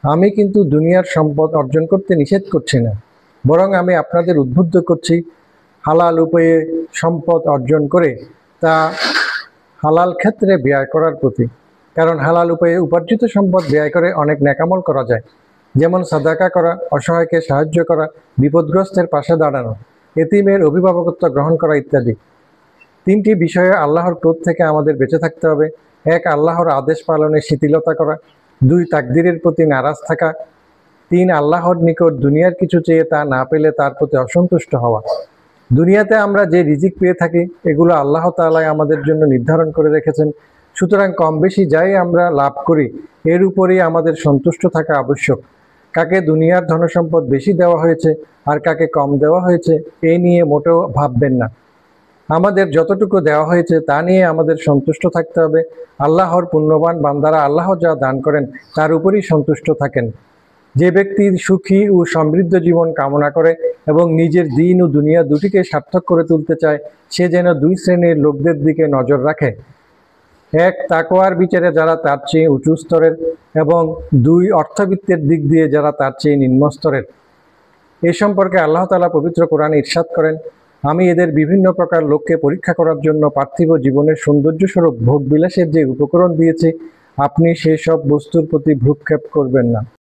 আমি কিন্তু দুনিয়ার সম্পদ অর্জন করতে নিষেধ করছি না, বরং আমি আপনাদের উদ্বুদ্ধ করছি হালাল উপায়ে সম্পদ অর্জন করে তা হালাল ক্ষেত্রে ব্যয় করার প্রতি। কারণ হালাল উপায়ে উপার্জিত সম্পদ ব্যয় করে অনেক নেকামল করা যায়, যেমন সাদাকা করা, অসহায়কে সাহায্য করা, বিপদগ্রস্তের পাশে দাঁড়ানো, এতিমের অভিভাবকত্ব গ্রহণ করা ইত্যাদি। তিনটি বিষয়ে আল্লাহর ক্রোধ থেকে আমাদের বেঁচে থাকতে হবে। এক, আল্লাহর আদেশ পালনে শিথিলতা করা। দুই, তাকদীরের প্রতি নারাজ থাকা। তিন, আল্লাহর নিকট দুনিয়ার কিছু চেয়ে তা না পেলে তার প্রতি অসন্তুষ্ট হওয়া। দুনিয়াতে আমরা যে রিজিক পেয়ে থাকি এগুলো আল্লাহ তাআলাই আমাদের জন্য নির্ধারণ করে রেখেছেন। সুতরাং কম বেশি যাই আমরা লাভ করি এর উপরেই আমাদের সন্তুষ্ট থাকা আবশ্যক। কাকে দুনিয়ার ধনসম্পদ বেশি দেওয়া হয়েছে আর কাকে কম দেওয়া হয়েছে এই নিয়ে মোটেও ভাববেন না। আমাদের যতটুকু দেওয়া হয়েছে তা নিয়ে আমাদের সন্তুষ্ট থাকতে হবে। আল্লাহর পুণ্যবান বান্দারা আল্লাহ যা দান করেন তার উপরই সন্তুষ্ট থাকেন। যে ব্যক্তি সুখী ও সমৃদ্ধ জীবন কামনা করে এবং নিজের দিন ও দুনিয়া দুটিকে সার্থক করে তুলতে চায়, সে যেন দুই শ্রেণীর লোকদের দিকে নজর রাখে। এক, তাকওয়ার বিচারে যারা তার চেয়ে উঁচু স্তরের, এবং দুই, অর্থবিত্তের দিক দিয়ে যারা তার চেয়ে নিম্ন স্তরের। এ সম্পর্কে আল্লাহ তাআলা পবিত্র কোরআনে ইরশাদ করেন, আমি এদের বিভিন্ন প্রকার লোককে পরীক্ষা করার জন্য পার্থিব জীবনের সৌন্দর্য স্বরূপ ভোগ বিলাসের যে উপকরণ দিয়েছি, আপনি সেই সব বস্তুর প্রতি ভ্রুক্ষেপ করবেন না।